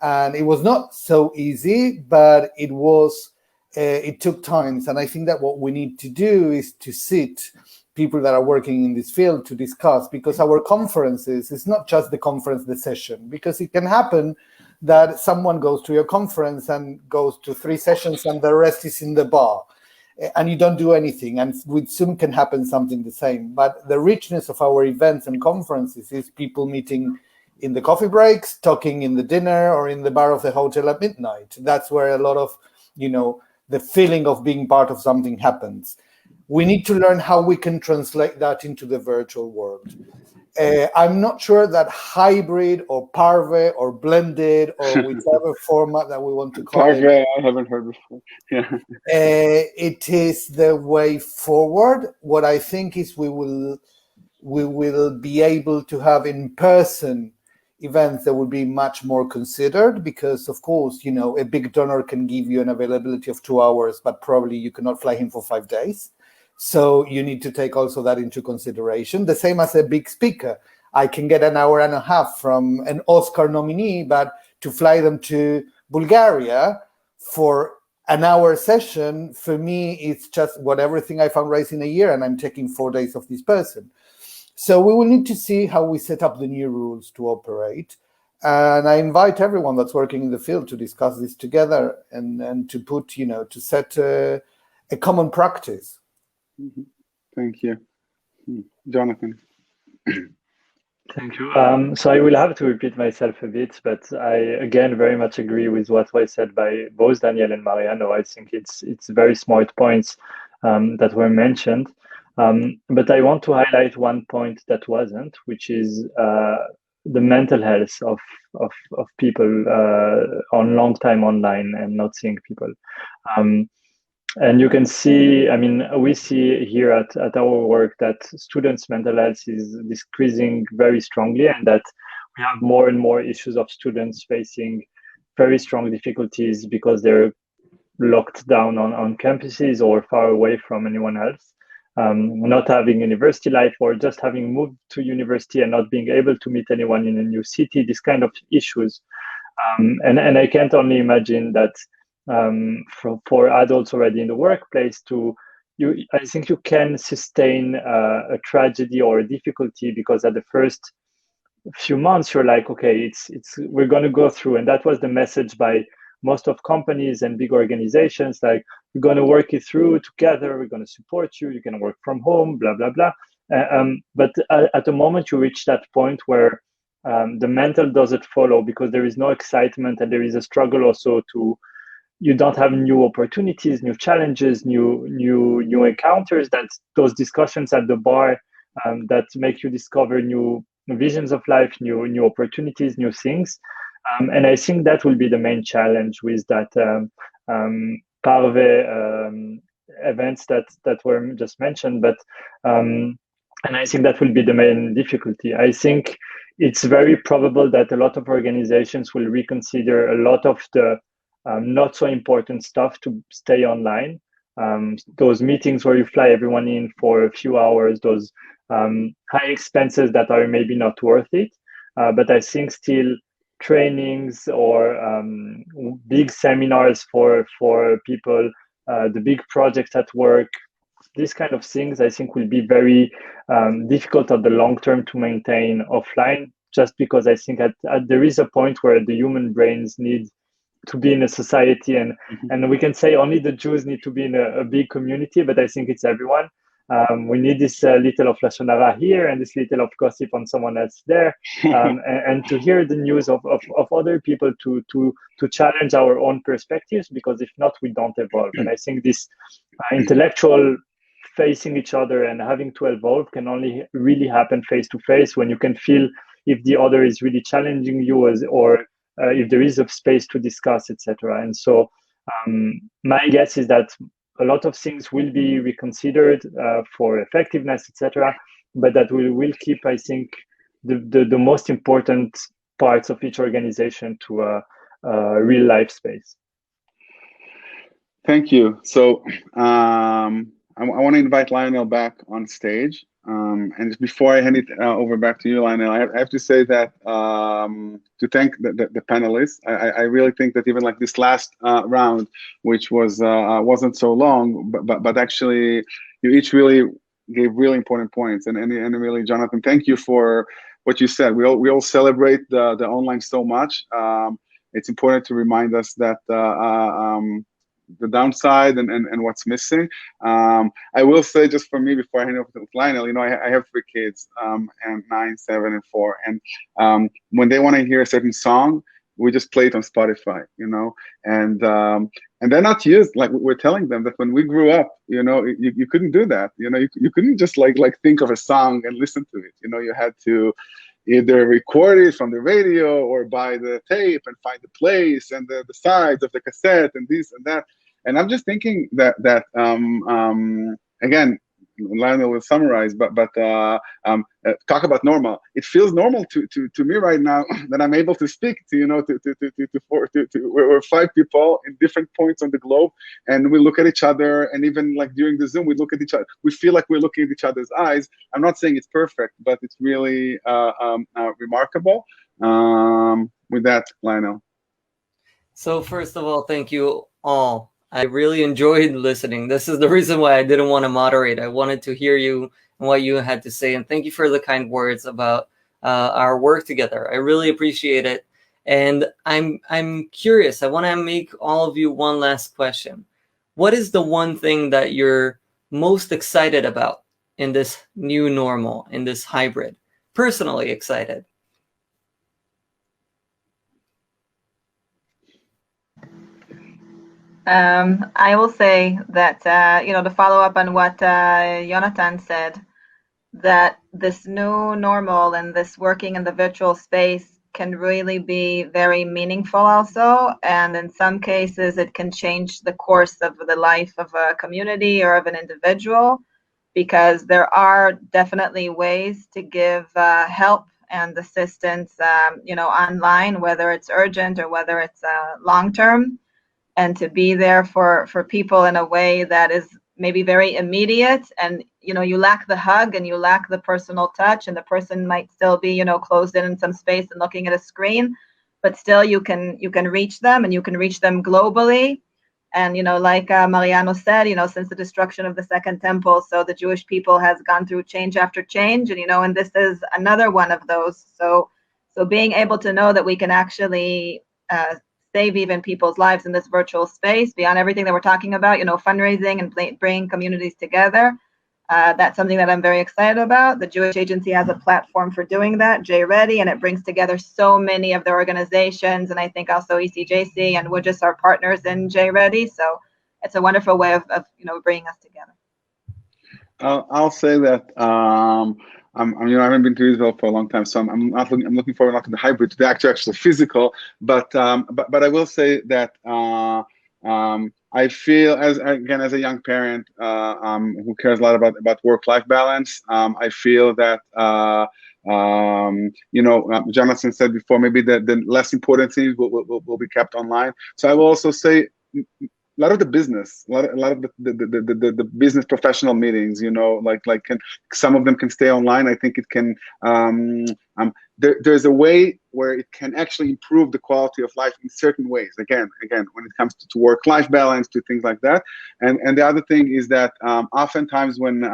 And it was not so easy, but it took time. And I think that what we need to do is to sit people that are working in this field to discuss, because our conferences is not just the conference, the session, because it can happen that someone goes to your conference and goes to 3 sessions and the rest is in the bar. and you don't do anything. And with Zoom can happen something the same. But the richness of our events and conferences is people meeting in the coffee breaks, talking in the dinner, or in the bar of the hotel at midnight. That's where a lot of, the feeling of being part of something happens. We need to learn how we can translate that into the virtual world. I'm not sure that hybrid or parve or blended or whichever format that we want to call Parve, it. I haven't heard before. Yeah. It is the way forward. What I think is we will be able to have in-person events that will be much more considered, because of course, a big donor can give you an availability of 2 hours, but probably you cannot fly him for 5 days. So you need to take also that into consideration. The same as a big speaker. I can get an hour and a half from an Oscar nominee, but to fly them to Bulgaria for an hour session, for me, it's just everything I fundraise in a year, and I'm taking 4 days of this person. So we will need to see how we set up the new rules to operate. And I invite everyone that's working in the field to discuss this together and to put, to set a common practice. Mm-hmm. Thank you. Jonathan. Thank you. So I will have to repeat myself a bit, but I again very much agree with what was said by both Daniel and Mariano. I think it's very smart points that were mentioned. But I want to highlight one point that wasn't, which is the mental health of people on long time online and not seeing people. And you can see, we see here at our work that students' mental health is decreasing very strongly, and that we have more and more issues of students facing very strong difficulties because they're locked down on campuses or far away from anyone else, not having university life, or just having moved to university and not being able to meet anyone in a new city, these kind of issues. And I can't only imagine that for adults already in the workplace I think you can sustain a tragedy or a difficulty, because at the first few months you're like, okay, we're going to go through. And that was the message by most of companies and big organizations, like, we're going to work it through together, we're going to support you, you can work from home, blah, blah, blah. But at the moment you reach that point where the mental doesn't follow, because there is no excitement, and there is a struggle also you don't have new opportunities, new challenges, new encounters, that those discussions at the bar that make you discover new visions of life, new opportunities, new things. And I think that will be the main challenge with that Parve events that were just mentioned. But and I think that will be the main difficulty. I think it's very probable that a lot of organizations will reconsider a lot of the not so important stuff to stay online. Those meetings where you fly everyone in for a few hours, those high expenses that are maybe not worth it. But I think still trainings or big seminars for people, the big projects at work, these kind of things, I think will be very difficult at the long term to maintain offline, just because I think there is a point where the human brains need to be in a society, and we can say only the Jews need to be in a big community, but I think it's everyone. We need this little of Lashon Hara here and this little of gossip on someone else there, and to hear the news of other people, to challenge our own perspectives, because if not, we don't evolve. And I think this intellectual facing each other and having to evolve can only really happen face to face, when you can feel if the other is really challenging you, or if there is a space to discuss, etc. And so my guess is that a lot of things will be reconsidered for effectiveness, etc. But that we will keep, I think, the most important parts of each organization to a real life space. Thank you. So I want to invite Lionel back on stage. And before I hand it over back to you, Lionel, I have to say that to thank the panelists. I really think that even like this last round, which wasn't so long, but actually you each really gave really important points. And really, Jonathan, thank you for what you said. We all celebrate the online so much. It's important to remind us that the downside and what's missing. I will say, just for me, before I hand over to Lionel, I have 3 kids, and 9, 7, and 4, and when they want to hear a certain song, we just play it on Spotify, and they're not used. Like, we're telling them that when we grew up, you couldn't do that. You couldn't just like think of a song and listen to it. You had to either record it from the radio or buy the tape and find the place and the sides of the cassette and this and that. And I'm just thinking that again, Lionel will summarize, but talk about normal. It feels normal to me right now that I'm able to speak to we're 5 people in different points on the globe, and we look at each other, and even like during the Zoom, we look at each other. We feel like we're looking at each other's eyes. I'm not saying it's perfect, but it's really remarkable. With that, Lionel. So first of all, thank you all. I really enjoyed listening. This is the reason why I didn't want to moderate. I wanted to hear you and what you had to say. And thank you for the kind words about our work together. I really appreciate it. And I'm curious. I want to make all of you one last question. What is the one thing that you're most excited about in this new normal, in this hybrid? Personally excited. I will say that, to follow up on what Jonathan said, that this new normal and this working in the virtual space can really be very meaningful also. And in some cases, it can change the course of the life of a community or of an individual, because there are definitely ways to give help and assistance, online, whether it's urgent or whether it's long-term. And to be there for people in a way that is maybe very immediate, and you lack the hug and you lack the personal touch, and the person might still be closed in some space and looking at a screen, but still you can reach them, and you can reach them globally. And like Mariano said, since the destruction of the Second Temple, so the Jewish people has gone through change after change, and this is another one of those. So being able to know that we can actually save even people's lives in this virtual space, beyond everything that we're talking about, fundraising and bringing communities together. That's something that I'm very excited about. The Jewish Agency has a platform for doing that, JReady, and it brings together so many of the organizations, and I think also ECJC, and we're just our partners in JReady. So it's a wonderful way of bringing us together. I'll say that I haven't been to Israel for a long time, so I'm looking forward not to the hybrid, to the actual physical. But I will say that I feel, as a young parent who cares a lot about work-life balance, I feel that Jonathan said before, maybe the less important things will be kept online. So I will also say, a lot of the business, a lot of the business professional meetings, like some of them can stay online. I think it can. There's a way where it can actually improve the quality of life in certain ways. Again, when it comes to work-life balance, to things like that. And the other thing is that oftentimes when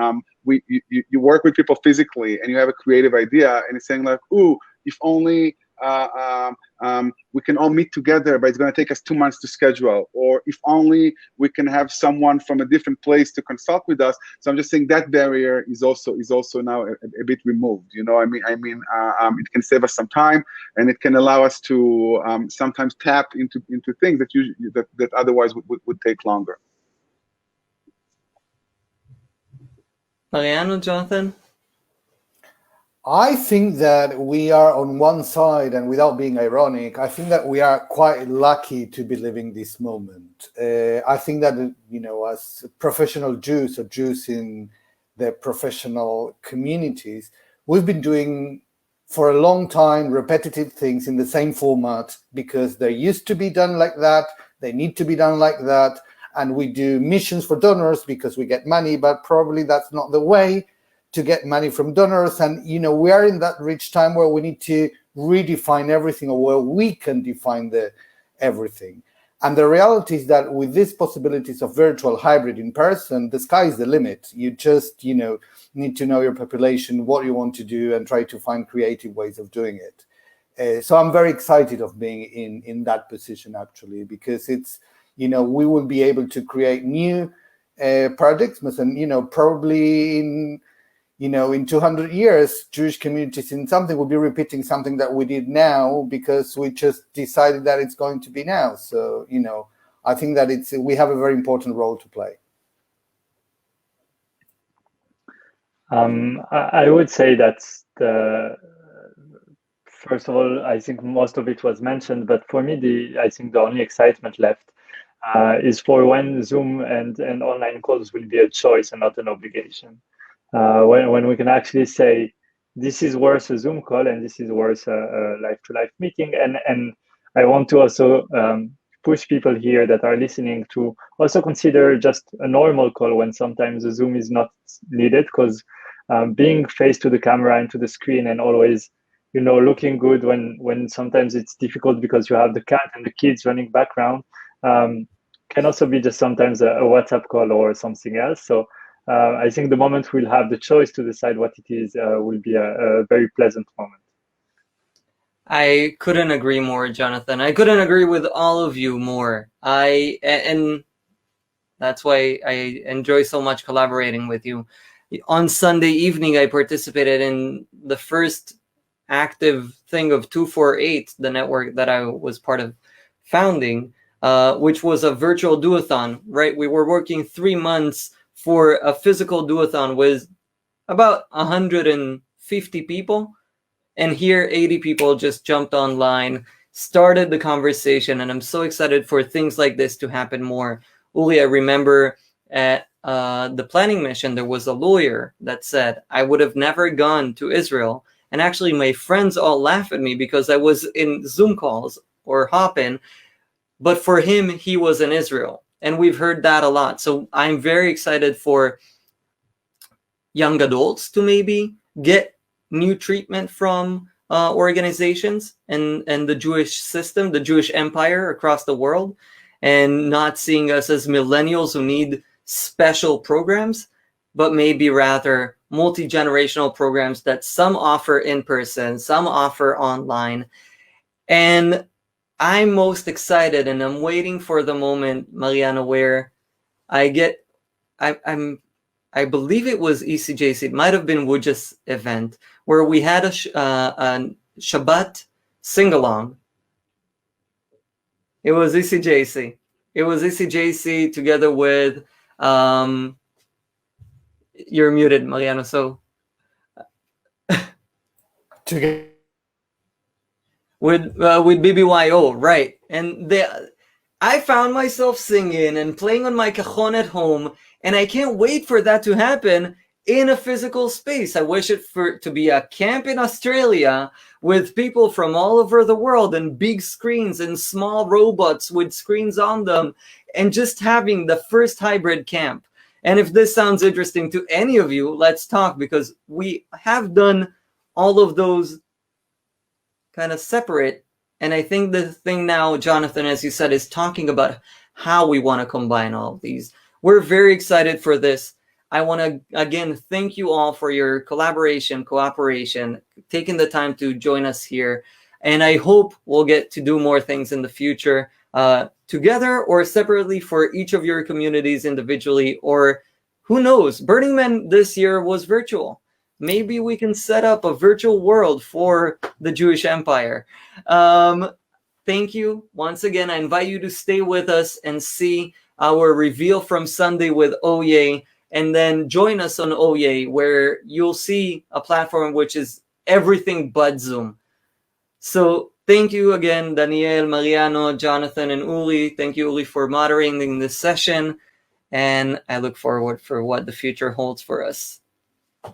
you work with people physically and you have a creative idea and it's saying like, ooh, if only we can all meet together, but it's going to take us 2 months to schedule, or if only we can have someone from a different place to consult with us. So I'm just saying that barrier is also now a bit removed. It can save us some time, and it can allow us to sometimes tap into things that otherwise would take longer. Mariano, Jonathan? I think that we are on one side, and without being ironic, I think that we are quite lucky to be living this moment. I think that, as professional Jews or Jews in the professional communities, we've been doing for a long time repetitive things in the same format because they used to be done like that, they need to be done like that, and we do missions for donors because we get money, but probably that's not the way to get money from donors. And we are in that rich time where we need to redefine everything, or where we can define everything. And the reality is that with these possibilities of virtual, hybrid, in person, the sky is the limit. You just need to know your population, what you want to do, and try to find creative ways of doing it. So I'm very excited of being in that position, actually, because it's we will be able to create new paradigms, and probably in 200 years, Jewish communities in something will be repeating something that we did now because we just decided that it's going to be now. So, I think that we have a very important role to play. I would say that's first of all, I think most of it was mentioned, but for me, I think the only excitement left is for when Zoom and online calls will be a choice and not an obligation. When we can actually say, this is worth a Zoom call and this is worth a life-to-life meeting. And I want to also push people here that are listening to also consider just a normal call when sometimes a Zoom is not needed, because being face to the camera and to the screen and always, looking good when sometimes it's difficult because you have the cat and the kids running background, can also be just sometimes a WhatsApp call or something else. So I think the moment we'll have the choice to decide what it is will be a very pleasant moment. I couldn't agree more, Jonathan. I couldn't agree with all of you more. And that's why I enjoy so much collaborating with you. On Sunday evening, I participated in the first active thing of 248, the network that I was part of founding, which was a virtual duathon, right? We were working 3 months for a physical duathon with about 150 people. And here, 80 people just jumped online, started the conversation, and I'm so excited for things like this to happen more. Uli, I remember at the planning mission, there was a lawyer that said, I would have never gone to Israel. And actually, my friends all laugh at me because I was in Zoom calls or Hopin, but for him, he was in Israel. And we've heard that a lot. So I'm very excited for young adults to maybe get new treatment from organizations and the Jewish system, the Jewish empire across the world, and not seeing us as millennials who need special programs, but maybe rather multi-generational programs that some offer in person, some offer online. And I'm most excited, and I'm waiting for the moment, Mariana, where I believe it was ECJC, it might have been Wuj's event, where we had a Shabbat sing-along. It was ECJC. It was ECJC together with, you're muted, Mariano, so. With BBYO, right. And I found myself singing and playing on my cajon at home, and I can't wait for that to happen in a physical space. I wish it to be a camp in Australia with people from all over the world and big screens and small robots with screens on them, and just having the first hybrid camp. And if this sounds interesting to any of you, let's talk, because we have done all of those kind of separate. And I think the thing now, Jonathan, as you said, is talking about how we want to combine all of these. We're very excited for this. I want to, again, thank you all for your collaboration, cooperation, taking the time to join us here. And I hope we'll get to do more things in the future, together or separately for each of your communities individually, or who knows, Burning Man this year was virtual. Maybe we can set up a virtual world for the Jewish Empire. Thank you. Once again, I invite you to stay with us and see our reveal from Sunday with Oye, and then join us on Oye, where you'll see a platform which is everything but Zoom. So thank you again, Daniel, Mariano, Jonathan, and Uli. Thank you, Uli, for moderating this session. And I look forward for what the future holds for us.